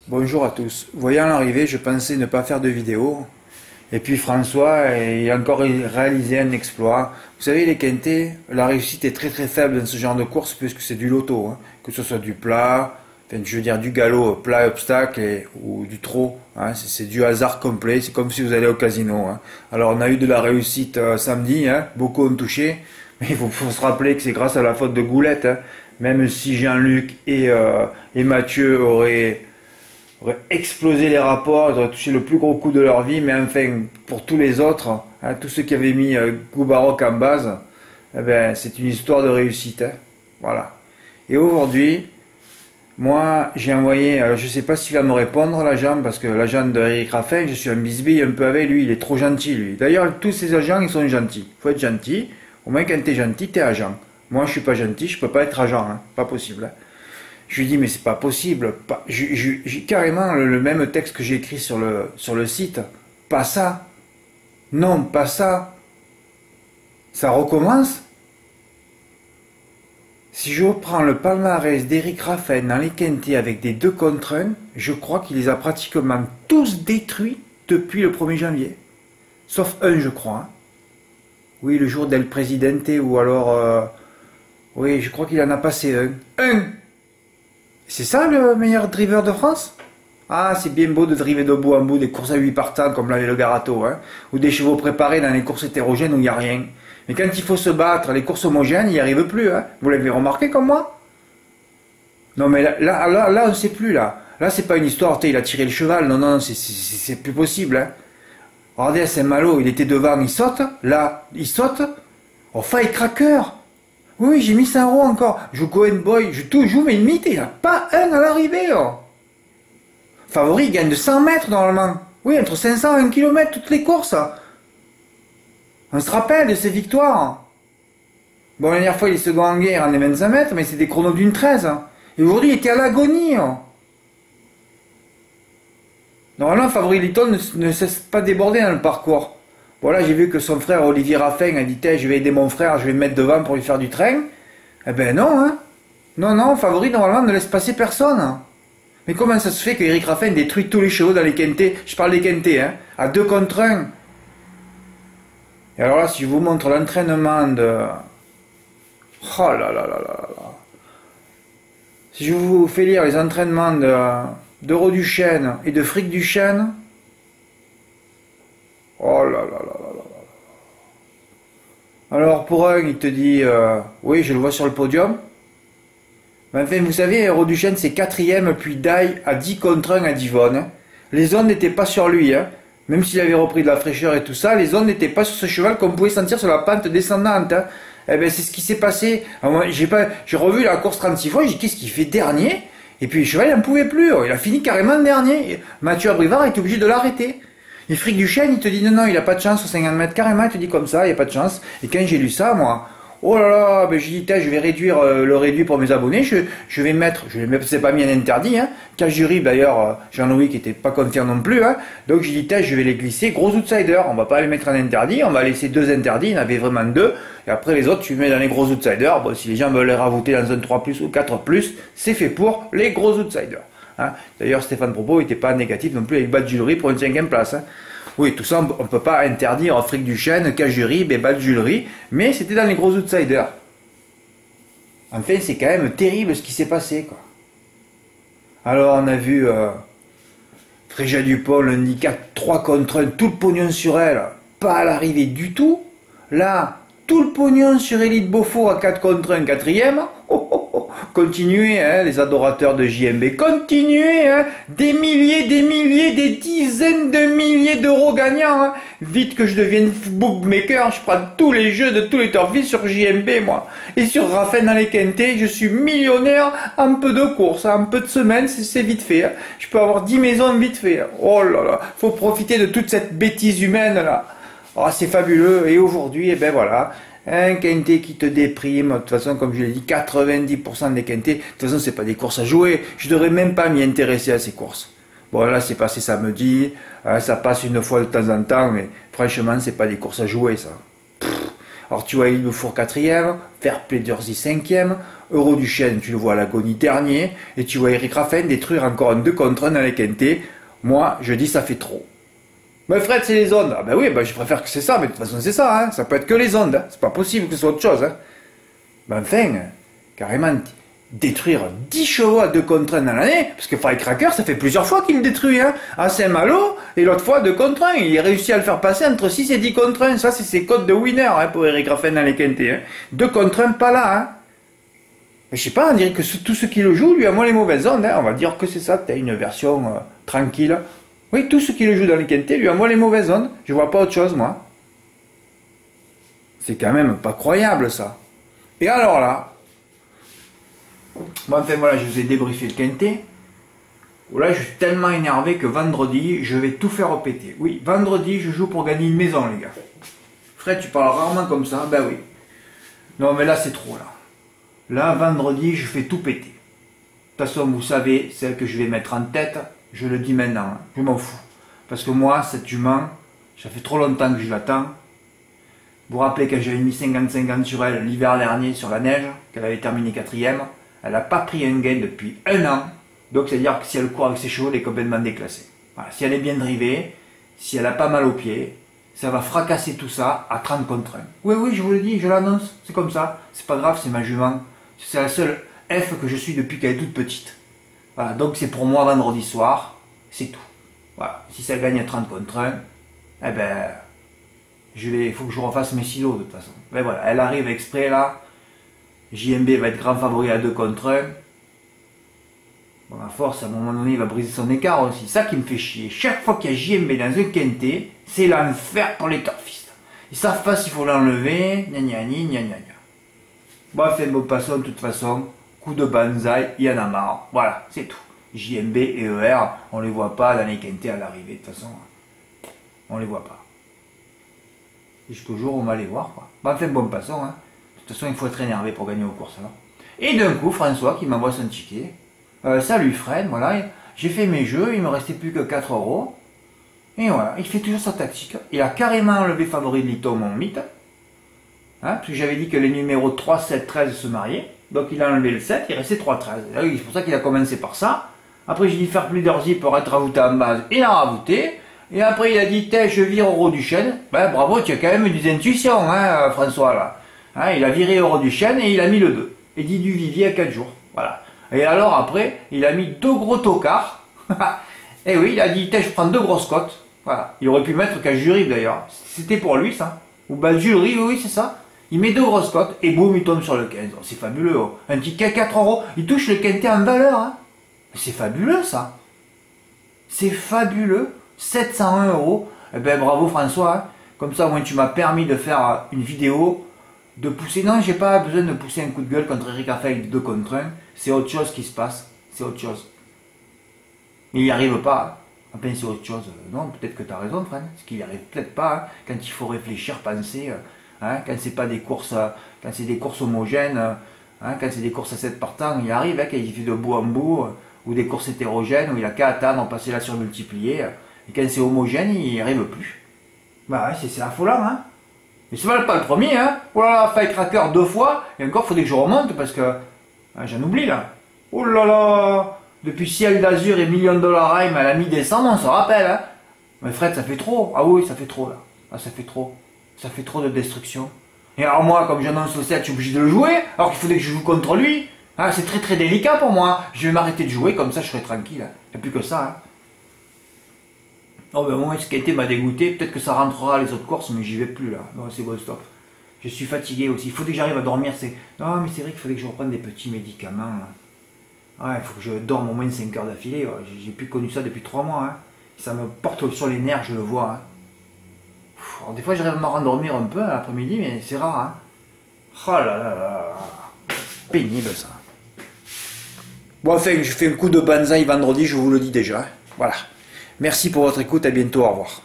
Bonjour à tous. Voyant l'arrivée, je pensais ne pas faire de vidéo. Et puis François, il a encore réalisé un exploit. Vous savez, les quintés, la réussite est très très faible dans ce genre de course puisque c'est du loto, hein. Que ce soit du plat, enfin, je veux dire du galop, plat, obstacle ou du trot, hein. C'est du hasard complet. C'est comme si vous allez au casino, hein. Alors on a eu de la réussite samedi, hein. Beaucoup ont touché. Mais faut se rappeler que c'est grâce à la faute de Goulette, hein. Même si Jean-Luc et Mathieu auraient explosé les rapports, ils auraient touché le plus gros coup de leur vie, mais enfin, pour tous les autres, hein, tous ceux qui avaient mis Goubaroc en base, eh ben, c'est une histoire de réussite, hein. Voilà. Et aujourd'hui, moi, j'ai envoyé, je sais pas s'il va me répondre, l'agent, parce que l'agent de Eric Raffin, je suis un bisbille un peu avec lui, il est trop gentil, lui. D'ailleurs, tous ces agents, ils sont gentils. Faut être gentil. Au moins, quand t'es gentil, t'es agent. Moi, je suis pas gentil, je peux pas être agent, hein. Pas possible, hein. Je lui dis, mais c'est pas possible. J'ai carrément le même texte que j'ai écrit sur le site. Pas ça. Non, pas ça. Ça recommence. Si je reprends le palmarès d'Eric Raffin dans les quintés avec des 2 contre 1, je crois qu'il les a pratiquement tous détruits depuis le 1er janvier. Sauf un, je crois, hein. Oui, le jour d'El Presidente, ou alors... oui, je crois qu'il en a passé un. Un. C'est ça le meilleur driver de France? Ah, c'est bien beau de driver de bout en bout des courses à 8 partants comme l'avait le Garato, hein, ou des chevaux préparés dans les courses hétérogènes où il n'y a rien. Mais quand il faut se battre, les courses homogènes, il n'y arrive plus, hein. Vous l'avez remarqué comme moi? Non mais là, on ne sait plus, là. Là, c'est pas une histoire, il a tiré le cheval, non, non, c'est plus possible, hein. Regardez à Saint-Malo, il était devant, il saute, là, il saute. Oh, Firecracker! Oui, j'ai mis 100 euros encore. Je joue Cohen Boy, je tout joue, mais limite, il n'y a pas un à l'arrivée, oh. Favori, il gagne de 100 mètres normalement. Oui, entre 500 et 1 km toutes les courses. On se rappelle de ses victoires. Bon, la dernière fois, il est second en guerre en les 25 mètres, mais c'est des chronos d'une 13. Et aujourd'hui, il était à l'agonie. Normalement, Favori Little ne cesse pas déborder dans le parcours. Bon, là, j'ai vu que son frère Olivier Raffin a dit, je vais aider mon frère, je vais me mettre devant pour lui faire du train. Eh ben non, hein. Non, non, Favori, normalement, ne laisse passer personne. Mais comment ça se fait que Eric Raffin détruit tous les chevaux dans les quintés? Je parle des quintés, hein, à 2 contre 1. Et alors là, si je vous montre l'entraînement de... Oh là là là là là. Si je vous fais lire les entraînements d'Euro du Chêne et de Fric du Chêne... Oh là là là là là. Alors pour un, il te dit, oui, je le vois sur le podium. Mais enfin, vous savez, Euro du Chêne, c'est 4e, puis Dai à 10 contre 1 à Divonne, hein. Les ondes n'étaient pas sur lui, hein. Même s'il avait repris de la fraîcheur et tout ça, les ondes n'étaient pas sur ce cheval qu'on pouvait sentir sur la pente descendante, hein. Eh ben, c'est ce qui s'est passé. J'ai revu la course 36 fois, j'ai dit, qu'est-ce qu'il fait dernier? Et puis le cheval, il n'en pouvait plus, il a fini carrément dernier. Mathieu Abrivard était obligé de l'arrêter. Et Fric du Chêne, il te dit, non, non, il n'a pas de chance au 50 mètres, carrément, il te dit comme ça, il n'y a pas de chance. Et quand j'ai lu ça, moi, oh là là, ben j'ai dit, je vais réduire le réduit pour mes abonnés, je vais mettre, c'est pas mis un interdit, hein. Cajuri, d'ailleurs, Jean-Louis qui était pas confiant non plus, hein. Donc j'ai dit, je vais les glisser, gros outsider, on va pas les mettre en interdit, on va laisser 2 interdits, il y en avait vraiment 2, et après les autres, tu mets dans les gros outsiders, bon, si les gens veulent les rajouter dans un 3+, ou 4+, c'est fait pour les gros outsiders, hein. D'ailleurs, Stéphane Propo n'était pas négatif non plus avec Badjulerie pour une 5e place, hein. Oui, tout ça, on ne peut pas interdire Fric du Chêne, Cajuri, Badjulerie, mais c'était dans les gros outsiders. Enfin, c'est quand même terrible ce qui s'est passé, quoi. Alors, on a vu Fréja Dupont, le handicap 3 contre 1, tout le pognon sur elle, pas à l'arrivée du tout. Là, tout le pognon sur Élite Beaufort à 4 contre 1, 4e. Oh, oh, oh. Continuez, hein, les adorateurs de JMB, continuez, hein, des milliers, des dizaines de milliers d'euros gagnants, hein. Vite que je devienne bookmaker, je prends tous les jeux de tous les turfis sur JMB, moi. Et sur Raffin dans les quintés, je suis millionnaire en peu de courses, en peu de semaines, c'est vite fait, hein. Je peux avoir 10 maisons vite fait, hein. Oh là là, faut profiter de toute cette bêtise humaine, là. Oh, c'est fabuleux, et aujourd'hui, eh ben voilà, un quintet qui te déprime, de toute façon, comme je l'ai dit, 90% des quintets, de toute façon, c'est pas des courses à jouer, je devrais même pas m'y intéresser à ces courses. Bon, là, c'est passé samedi, ça passe une fois de temps en temps, mais franchement, c'est pas des courses à jouer, ça. Alors tu vois, il me fout 4e, Fair Play Jersey 5e, Euroduchesne, tu le vois à l'agonie dernier, et tu vois Eric Raffin détruire encore un 2 contre 1 dans les quintés. Moi, je dis ça fait trop. Mais Fred, c'est les ondes. Ah ben oui, ben je préfère que c'est ça, mais de toute façon c'est ça, hein. Ça peut être que les ondes, hein. C'est pas possible que ce soit autre chose, hein. Ben enfin, carrément, détruire 10 chevaux à 2 contre 1 dans l'année, parce que Firecracker, ça fait plusieurs fois qu'il le détruit, hein. À Saint-Malo, et l'autre fois 2 contre 1. Il a réussi à le faire passer entre 6 et 10 contre 1. Ça, c'est ses codes de winner, hein, pour Eric Raffin dans les quintés, hein. 2 contre 1, pas là, hein. Mais je sais pas, on dirait que tous ceux qui le jouent, lui, a moins les mauvaises ondes, hein. On va dire que c'est ça, t'as une version tranquille. Oui, tous ceux qui le jouent dans les quintés, lui, a moins les mauvaises ondes. Je vois pas autre chose, moi. C'est quand même pas croyable, ça. Et alors là, bon, enfin voilà, je vous ai débriefé le quintet. Là, je suis tellement énervé que vendredi, je vais tout faire péter. Oui, vendredi, je joue pour gagner une maison, les gars. Fred, tu parles rarement comme ça. Ben oui. Non, mais là, c'est trop, là. Là, vendredi, je fais tout péter. De toute façon, vous savez, celle que je vais mettre en tête, je le dis maintenant, hein, je m'en fous. Parce que moi, cette humain, ça fait trop longtemps que je l'attends. Vous vous rappelez quand j'avais mis 50-50 sur elle l'hiver dernier sur la neige, qu'elle avait terminé 4e, elle n'a pas pris un gain depuis 1 an. Donc c'est-à-dire que si elle court avec ses chevaux, elle est complètement déclassée. Voilà. Si elle est bien drivée, si elle n'a pas mal aux pieds, ça va fracasser tout ça à 30 contre 1. Oui, oui, je vous le dis, je l'annonce, c'est comme ça. C'est pas grave, c'est ma jument. C'est la seule F que je suis depuis qu'elle est toute petite. Voilà, donc c'est pour moi vendredi soir, c'est tout. Voilà, si ça gagne à 30 contre 1, eh ben, il faut que je refasse mes silos de toute façon. Mais voilà, elle arrive exprès là. JMB va être grand favori à 2 contre 1. Bon, à force, à un moment donné, il va briser son écart aussi. Ça qui me fait chier. Chaque fois qu'il y a JMB dans un quintet, c'est l'enfer pour les turfistes. Ils savent pas s'il faut l'enlever. Gna gna gna gna gna. Bon, c'est bon passant de toute façon. Coup de banzai, il y en a marre. Voilà, c'est tout. JMB et ER, on les voit pas dans les quintés à l'arrivée. De toute façon, on les voit pas. Jusqu'au jour où on va les voir, quoi. Bon, enfin, bon passant, hein. De toute façon, il faut être énervé pour gagner aux courses, là. Et d'un coup, François qui m'envoie son ticket. Salut Fred, voilà, j'ai fait mes jeux, il me restait plus que 4 euros. Et voilà, il fait toujours sa tactique. Il a carrément enlevé favori de Lito, mon mythe. Hein, parce que j'avais dit que les numéros 3, 7, 13 se mariaient. Donc il a enlevé le 7, il restait 3, 13. C'est pour ça qu'il a commencé par ça. Après j'ai dit faire plus d'orzi pour être rajouté en base. Il a rajouté. Et après il a dit, je vire Euroduchesne. Ben bravo, tu as quand même des intuitions, hein, François, là. Hein, il a viré Euroduchesne et il a mis le 2. Et dit du Vivier à 4 jours. Voilà. Et alors après, il a mis 2 gros tocards. Et oui, il a dit, je prends 2 grosses cotes. Voilà. Il aurait pu mettre qu'à jury d'ailleurs. C'était pour lui ça. Ou ben jury, oui, c'est ça. Il met 2 grosses cotes et boum, il tombe sur le 15. Oh, c'est fabuleux. Oh. Un ticket à 4 euros. Il touche le quintet en valeur. Hein. C'est fabuleux ça. C'est fabuleux. 701 euros. Eh ben bravo François. Hein. Comme ça, moi, tu m'as permis de faire une vidéo. De pousser. Non, j'ai pas besoin de pousser un coup de gueule contre Eric Raffin 2 contre 1. C'est autre chose qui se passe. C'est autre chose. Mais il n'y arrive pas. Enfin, c'est autre chose. Non, peut-être que tu as raison, Fred. Parce qu'il n'y arrive peut-être pas. Hein, quand il faut réfléchir, penser. Hein, quand c'est pas des courses. Quand c'est des courses homogènes. Hein, quand c'est des courses à 7 partants, il arrive. Hein, quand il fait de bout en bout. Ou des courses hétérogènes. Où il a qu'à attendre, passer la surmultiplier. Et quand c'est homogène, il n'y arrive plus. Bah ouais, c'est affolant, hein. Mais c'est pas le premier, hein. Oh là là, Firecracker 2 fois. Et encore, il faudrait que je remonte parce que. J'en oublie là. Oh là là. Depuis Ciel d'Azur et Million Dollar Rhyme à la mi-décembre, on se rappelle, hein. Mais Fred, ça fait trop. Ah oui, ça fait trop là. Ah, ça fait trop. Ça fait trop de destruction. Et alors moi, comme j'annonce le 7, je suis obligé de le jouer. Alors qu'il faudrait que je joue contre lui. Ah, c'est très très délicat pour moi. Je vais m'arrêter de jouer, comme ça je serai tranquille. Hein. Il n'y a plus que ça, hein. Oh ben moi, ce qui a été m'a dégoûté, peut-être que ça rentrera les autres courses, mais j'y vais plus là. Non, c'est bon, stop. Je suis fatigué aussi. Il faut que j'arrive à dormir. Non, mais c'est vrai qu'il fallait que je reprenne des petits médicaments. Là. Ouais, il faut que je dorme au moins 5 heures d'affilée. Ouais. J'ai plus connu ça depuis 3 mois. Hein. Ça me porte sur les nerfs, je le vois. Hein. Alors, des fois, j'arrive à me rendormir un peu l'après-midi, mais c'est rare. Hein. Oh là là là. Pénible ça. Bon, enfin, je fais un coup de banzai vendredi, je vous le dis déjà. Hein. Voilà. Merci pour votre écoute, à bientôt, au revoir.